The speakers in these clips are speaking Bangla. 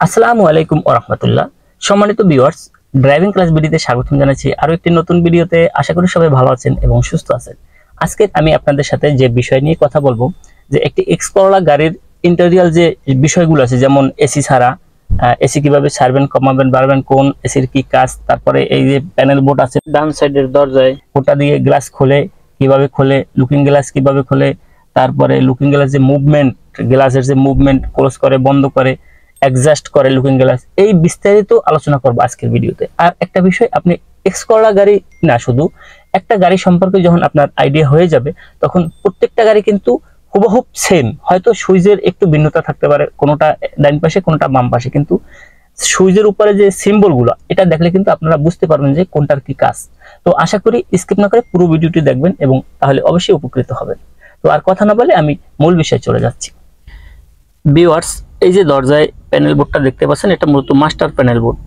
আসসালামু আলাইকুম ওয়া রাহমাতুল্লাহ। সম্মানিত ভিউয়ার্স, ড্রাইভিং ক্লাস ভিডিওতে স্বাগতম জানাচ্ছি আরো একটি নতুন ভিডিওতে। আশা করি সবাই ভালো আছেন এবং সুস্থ আছেন। আজকে আমি আপনাদের সাথে যে বিষয় নিয়ে কথা বলবো, যে একটি এক্সকরোলা গাড়ির ইন্টেরিয়র যে বিষয়গুলো আছে, যেমন এসি ছাড়া এসি কিভাবে ছাড়বেন, কমাবেন, বাড়াবেন, কোন এসির কি কাজ, তারপরে এই যে প্যানেল বোর্ড আছে ডান সাইডের দরজায়, ওটা দিয়ে গ্লাস খোলে কিভাবে খোলে, লুকিং গ্লাস কিভাবে খোলে, তারপরে লুকিং গ্লাস যে মুভমেন্ট, গ্লাসের যে মুভমেন্ট ক্লোজ করে বন্ধ করে অ্যাডজাস্ট করে লুকিং গ্লাস, এই বিস্তারিত আলোচনা করব আজকের ভিডিওতে। আর একটা বিষয়, আপনি এক্সকরোলা গাড়ি না, শুধু একটা গাড়ি সম্পর্কে যখন আপনার আইডিয়া হয়ে যাবে, তখন প্রত্যেকটা গাড়ি কিন্তু হুবহুব সেম, হয়তো সুইচের একটু ভিন্নতা থাকতে পারে, কোনোটা ডান পাশে কোনোটা বাম পাশে, কিন্তু সুইচের উপরে যে সিম্বলগুলো, এটা দেখলে কিন্তু আপনারা বুঝতে পারবেন যে কোনটার কি কাজ। তো আশা করি স্কিপ না করে পুরো ভিডিওটি দেখবেন এবং তাহলে অবশ্যই উপকৃত হবেন। তো আর কথা না বলে আমি মূল বিষয়ে চলে যাচ্ছি। ভিউয়ার্স, এই যে দরজায় প্যানেল বোর্ডটা দেখতে পাচ্ছেন, এটা মূলত মাস্টার প্যানেল বোর্ড।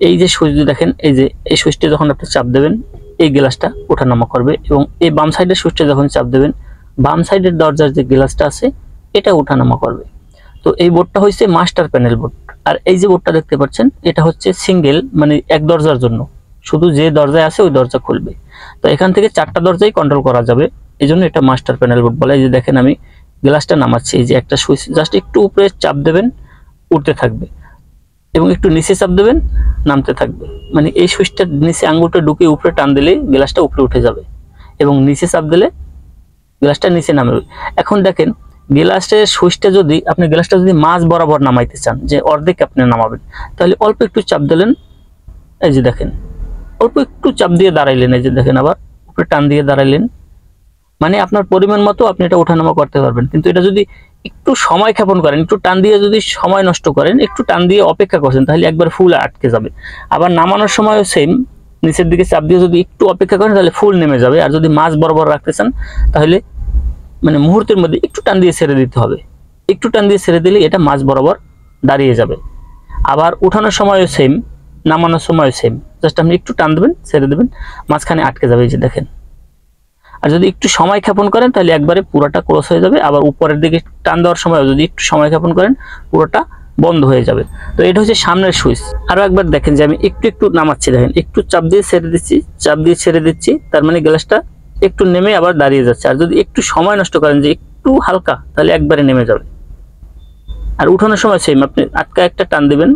এই যে সুইচ দেখেন, এই যে এই সুইচটা যখন আপনি চাপ দেবেন, এই গ্লাসটা ওঠানামা করবে, এবং এই বাম সাইডের সুইচটা যখন চাপ দেবেন, বাম সাইডের দরজার যে গ্লাসটা আছে এটা ওঠানামা করবে। তো এই বোর্ডটা হচ্ছে মাস্টার প্যানেল বোর্ড। আর এই যে বোর্ডটা দেখতে পাচ্ছেন, এটা হচ্ছে সিঙ্গেল, মানে এক দরজার জন্য, শুধু যে দরজায় আছে ওই দরজা খুলবে। তো এখান থেকে চারটা দরজাই কন্ট্রোল করা যাবে, এই জন্য এটা মাস্টার প্যানেল বোর্ড বলে। এই যে দেখেন, আমি গ্লাসটা নামাচ্ছি, এই যে একটা সুইচ জাস্ট একটু উপরে চাপ দেবেন, উঠতে থাকবে, এবং একটু নিচে চাপ দেবেন, নামতে থাকবে। মানে এই সুইচটা নিচে আঙ্গুলটা ঢুকে উপরে টান দিলে গ্লাসটা উপরে উঠে যাবে, এবং নিচে চাপ দিলে গ্লাসটা নিচে নামবে। এখন দেখেন, গ্লাসের সুইচটা যদি আপনি গ্লাসটা যদি মাঝ বরাবর নামাইতে চান, যে অর্ধেক আপনি নামাবেন, তাহলে অল্প একটু চাপ দিলেন, এই যে দেখেন অল্প একটু চাপ দিয়ে দাঁড়াইলেন, এই যে দেখেন আবার উপরে টান দিয়ে দাঁড়াইলেন, মানে আপনার পরিমাণ মতো আপনি এটা ওঠানামা করতে পারবেন। কিন্তু এটা যদি একটু সময় ক্ষেপণ করেন, একটু টান দিয়ে যদি সময় নষ্ট করেন, একটু টান দিয়ে অপেক্ষা করছেন, তাহলে একবার ফুল আটকে যাবে। আবার নামানোর সময়ও সেম, নিচের দিকে চাপ দিয়ে যদি একটু অপেক্ষা করেন, তাহলে ফুল নেমে যাবে। আর যদি মাঝ বরাবর রাখতে চান, তাহলে মানে মুহূর্তের মধ্যে একটু টান দিয়ে ছেড়ে দিতে হবে। একটু টান দিয়ে ছেড়ে দিলে এটা মাঝ বরাবর দাঁড়িয়ে যাবে। আবার উঠানোর সময়ও সেম, নামানোর সময়ও সেম, জাস্ট আপনি একটু টান দেবেন, ছেড়ে দেবেন, মাঝখানে আটকে যাবে, এই যে দেখেন। আর যদি একটু সময় ক্ষেপণ করেন, তাহলে একবারে পুরোটা ক্লোজ হয়ে যাবে। আবার উপরের দিকে টান দেওয়ার সময় যদি একটু সময় ক্ষেপণ করেন, পুরোটা বন্ধ হয়ে যাবে। তো এটা হচ্ছে সামনের সুইচ। আরো একবার দেখেন যে আমি একটু একটু নামাচ্ছি, দেখেন একটু চাপ দিয়ে ছেড়ে দিচ্ছি, চাপ দিয়ে ছেড়ে দিচ্ছি, তার মানে গ্লাসটা একটু নেমে আবার দাঁড়িয়ে যাচ্ছে। আর যদি একটু সময় নষ্ট করেন, যে একটু হালকা, তাহলে একবারে নেমে যাবে। আর উঠানোর সময় সেম, আপনি আটকা একটা টান দিবেন,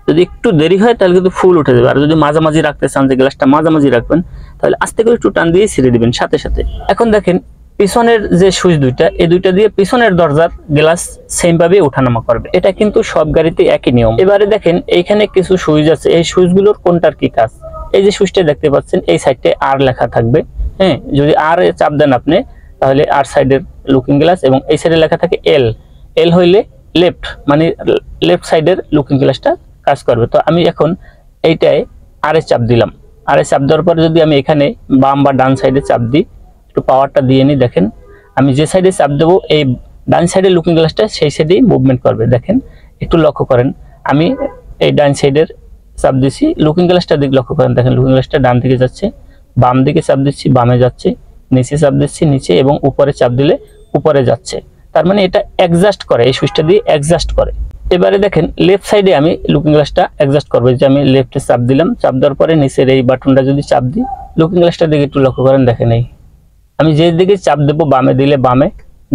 যদি একটু দেরি হয় তাহলে কিন্তু ফুল উঠে যাবে। আর যদি মাঝামাঝি রাখতে চান, যে গ্লাসটা মাঝামাঝি রাখবেন, তাহলে আস্তে করে একটু টান দিয়ে ছেড়ে দিবেন সাথে সাথে। এখন দেখেন, পিছনের যে সুইচ দুইটা, এই দুইটা দিয়ে পিছনের দরজার গ্লাস সেম ভাবে ওঠানামা করবে। এটা কিন্তু সব গাড়িতে একই নিয়ম। এবারে দেখেন, এইখানে কিছু সুইচ আছে, এই সুইচগুলোর কোনটার কি কাজ। এই যে সুইচটা দেখতে পাচ্ছেন, এই সাইডে আর লেখা থাকবে। হ্যাঁ, যদি আর চাপ দেন আপনি, তাহলে আর সাইডের লুকিং গ্লাস, এবং এই সাইডে লেখা থাকে এল। এল হইলে লেফট, মানে লেফট সাইডের লুকিং গ্লাসটা কাজ করবে। তো আমি এখন এইটায় আরে চাপ দিলাম। আরে চাপ দেওয়ার পরে যদি আমি এখানে বাম বা ডান সাইডে চাপ দিই, একটু পাওয়ারটা দিয়ে নিই, দেখেন আমি যে সাইডে চাপ দেবো, এই ডান সাইডের লুকিং গ্লাসটা সেই সাইডেই মুভমেন্ট করবে। দেখেন, একটু লক্ষ্য করেন, আমি এই ডান সাইডের চাপ দিচ্ছি, লুকিং গ্লাসটার দিকে লক্ষ্য করেন, দেখেন লুকিং গ্লাসটা ডান দিকে যাচ্ছে, বাম দিকে চাপ দিচ্ছি, বামে যাচ্ছে, নিচে চাপ দিচ্ছি, নিচে, এবং উপরে চাপ দিলে উপরে যাচ্ছে। তার মানে এটা অ্যাডজাস্ট করে, এই সুইচটা দিয়ে অ্যাডজাস্ট করে। এবারে দেখেন, লেফট সাইডে আমি লুকিং গ্লাসটা অ্যাডজাস্ট করবো, যে আমি লেফটে চাপ দিলাম, চাপ দেওয়ার পরে নিচের এই বাটনটা যদি চাপ দিই, লুকিং গ্লাসটার দিকে একটু লক্ষ্য করেন, দেখেন এই আমি যে দিকে চাপ দেবো, বামে দিলে বামে,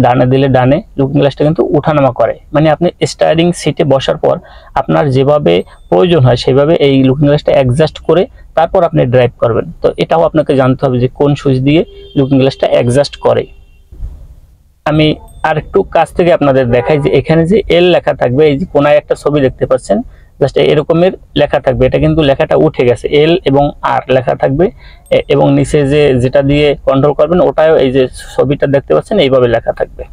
ডানে দিলে ডানে, লুকিং গ্লাসটা কিন্তু উঠানামা করে। মানে আপনি স্টিয়ারিং সিটে বসার পর আপনার যেভাবে প্রয়োজন হয় সেভাবে এই লুকিং গ্লাসটা অ্যাডজাস্ট করে তারপর আপনি ড্রাইভ করবেন। তো এটাও আপনাকে জানতে হবে যে কোন সুইচ দিয়ে লুকিং গ্লাসটা অ্যাডজাস্ট করে। আমি আর একটু কাছ থেকে আপনাদের দেখাই, যে এখানে যে এল লেখা থাকবে, এই যে কোনায় একটা ছবি দেখতে পাচ্ছেন, জাস্ট এরকমের লেখা থাকবে। এটা কিন্তু লেখাটা উঠে গেছে, এল এবং আর লেখা থাকবে, এবং নিচে যেটা দিয়ে কন্ট্রোল করবেন, ওটাও এই যে ছবিটা দেখতে পাচ্ছেন এইভাবে লেখা থাকবে।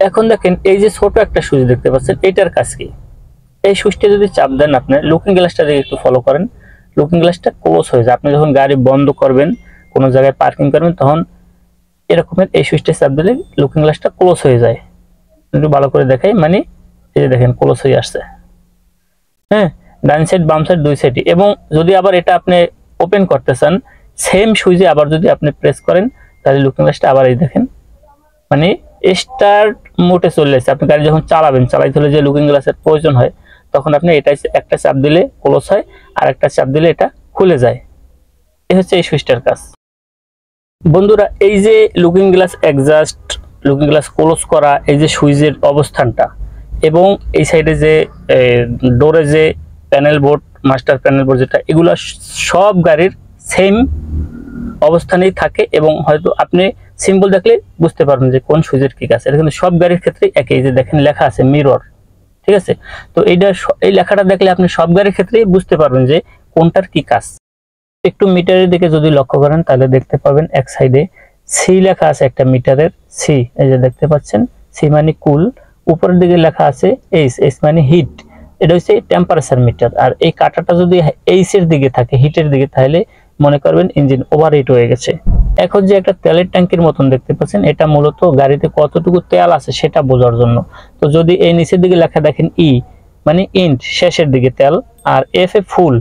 এখন দেখেন, এই যে ছোট একটা সুইচ দেখতে পাচ্ছেন, এটার কাজ কি। এই সুইচটা যদি চাপ দেন, আপনি লুকিং গ্লাসটা দিকে একটু ফলো করেন, লুকিং গ্লাসটা ক্লোজ হয়ে যায়। আপনি যখন গাড়ি বন্ধ করবেন, কোনো জায়গায় পার্কিং করবেন, তখন এরকমের এই সুইচটা চাপ দিলে লুকিং গ্লাসটা ক্লোজ হয়ে যায়। একটু ভালো করে দেখাই, মানে এই যে দেখেন ক্লোজ হয়ে আসছে। হ্যাঁ, ডান সাইড বাম সাইড দুই সাইডই। এবং যদি আবার এটা আপনি ওপেন করতে চান, সেম সুইচে আবার যদি আপনি প্রেস করেন, তাহলে লুকিং গ্লাসটা আবার এই দেখেন, মানে স্টার্ট মোডে চলে আসছে। আপনি গাড়ি যখন চালাবেন, চালাইতে হলে যে লুকিং গ্লাসের প্রয়োজন হয়, তখন আপনি এটা একটা চাপ দিলে ক্লোজ হয় আর একটা চাপ দিলে এটা খুলে যায়। এই হচ্ছে এই সুইচটার কাজ। বন্ধুরা, এই যে looking glass adjust, looking glass close করা, এই যে সুইচের অবস্থানটা এবং এই সাইডে যে ডোরে যে panel board, master panel board যেটা, এগুলো সব গাড়ির সেম অবস্থানেই থাকে এবং হয়তো আপনি সিম্বল দেখলে বুঝতে পারবেন যে কোন সুইচের কি কাজ। এটা কিন্তু সব গাড়ির ক্ষেত্রে একই। যে দেখেন লেখা আছে মিরর, ঠিক আছে? তো এইটা, এই লেখাটা দেখলে আপনি সব গাড়ির ক্ষেত্রেই বুঝতে পারবেন যে কোনটার কি কাজ। একটু মিটারের দিকে যদি লক্ষ্য করেন তাহলে দেখতে পাবেন এক সাইডে সি লেখা আছে, একটা মিটারের সি, এই যে দেখতে পাচ্ছেন, সি মানে কুল। উপরের দিকে লেখা আছে এইচ, এইচ মানে হিট, এটা হচ্ছে টেম্পারেচার মিটার। আর এই কাঁটাটা যদি এইচ এর দিকে থাকে, হিটের দিকে, তাহলে মনে করবেন ইঞ্জিন ওভারহিট হয়ে গেছে। এখন যে একটা তেলের ট্যাঙ্কির মতন দেখতে পাচ্ছেন, এটা মূলত গাড়িতে কতটুকু তেল আছে সেটা বোঝার জন্য। তো যদি এই নিচের দিকে লেখা দেখেন ই মানে ইন্ট, শেষের দিকে তেল, আর এফ এ ফুল,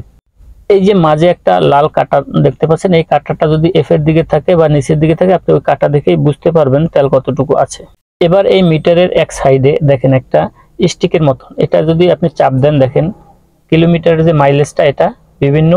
এই যে মাঝে একটা লাল কাঁটা দেখতে পাচ্ছেন, এই কাঁটাটা যদি এফ এর দিকে থাকে বা নিচের দিকে থাকে, আপনি ওই কাঁটা দেখেই বুঝতে পারবেন তেল কতটুকু আছে। এবার এই মিটারের এক সাইডে দেখেন একটা স্টিকের মতন, এটা যদি আপনি চাপ দেন, দেখেন কিলোমিটারের যে মাইলেজটা, এটা বিভিন্ন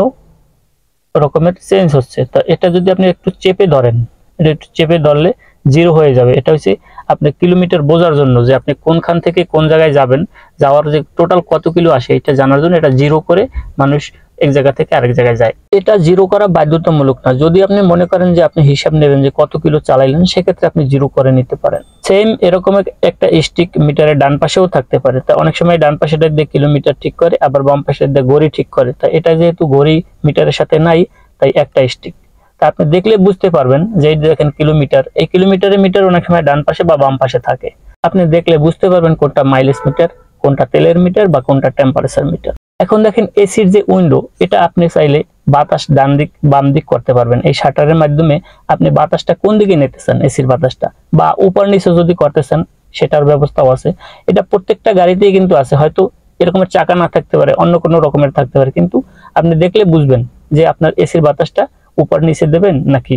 রকমের চেঞ্জ হচ্ছে। তো এটা যদি আপনি একটু চেপে ধরেন, এটা একটু চেপে ধরলে জিরো হয়ে যাবে। এটা হচ্ছে আপনি কিলোমিটার বোঝার জন্য, যে আপনি কোনখান থেকে কোন জায়গায় যাবেন, যাওয়ার যে টোটাল কত কিলো আসে এটা জানার জন্য এটা জিরো করে মানুষ এক জায়গা থেকে আরেক জায়গায় যায়। এটা জিরো করা বাধ্যতামূলক না। যদি আপনি মনে করেন যে আপনি হিসাব নেবেন যে কত কিলো চালাইলেন, সেক্ষেত্রে আপনি জিরো করে নিতে পারেন। সেম এরকম একটা স্টিক মিটারের ডান পাশেও থাকতে পারে। তা অনেক সময় ডান পাশেটা দিয়ে কিলোমিটার ঠিক করে, আবার বাম পাশের দিয়ে ঘড়ি ঠিক করে। তা এটা যেহেতু ঘড়ি মিটারের সাথে নাই, তাই একটা স্টিক। তা আপনি দেখলে বুঝতে পারবেন যে এই দেখেন কিলোমিটার, এই কিলোমিটারের মিটার অনেক সময় ডান পাশে বা বাম পাশে থাকে। আপনি দেখলে বুঝতে পারবেন কোনটা মাইলেজ মিটার, কোনটা তেলের মিটার বা কোনটা টেম্পারেচার মিটার। এখন দেখেন এসির যে উইন্ডো, এটা আপনি চাইলে বাতাস ডান দিক বাম দিক করতে পারবেন। এই শাটারের মাধ্যমে আপনি বাতাসটা কোন দিকে নিতেছেন, এসির বাতাসটা, বা উপর নিচে যদি করতেছেন সেটার ব্যবস্থাও আছে। এটা প্রত্যেকটা গাড়িতেই কিন্তু আছে। হয়তো এরকমের চাকা না থাকতে পারে, অন্য কোনো রকমের থাকতে পারে, কিন্তু আপনি দেখলে বুঝবেন যে আপনার এসির বাতাসটা উপর নিচে দেবেন নাকি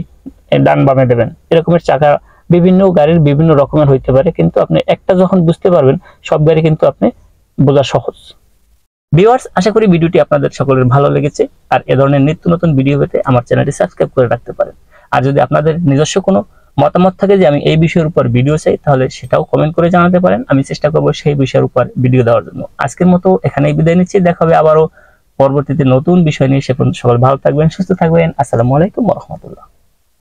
ডান বামে দেবেন। এরকমের চাকা বিভিন্ন গাড়ির বিভিন্ন রকমের হইতে পারে, কিন্তু আপনি একটা যখন বুঝতে পারবেন, সব গাড়ি কিন্তু আপনি বোঝা সহজ। ভিউয়ার্স, আশা করি ভিডিওটি আপনাদের সকলের ভালো লেগেছে। আর এ ধরনের নিত্য নতুন ভিডিও পেতে আমার চ্যানেলটি সাবস্ক্রাইব করে রাখতে পারেন। আর যদি আপনাদের নিজস্ব কোনো মতামত থাকে যে আমি এই বিষয়ের উপর ভিডিও চাই, তাহলে সেটাও কমেন্ট করে জানাতে পারেন। আমি চেষ্টা করব সেই বিষয়ের উপর ভিডিও দেওয়ার জন্য। আজকের মতো এখানেই বিদায় নিচ্ছি। দেখা হবে আবারও পরবর্তীতে নতুন বিষয় নিয়ে। সে পর্যন্ত সকলে ভালো থাকবেন, সুস্থ থাকবেন। আসসালামু আলাইকুম ওয়া রাহমাতুল্লাহ।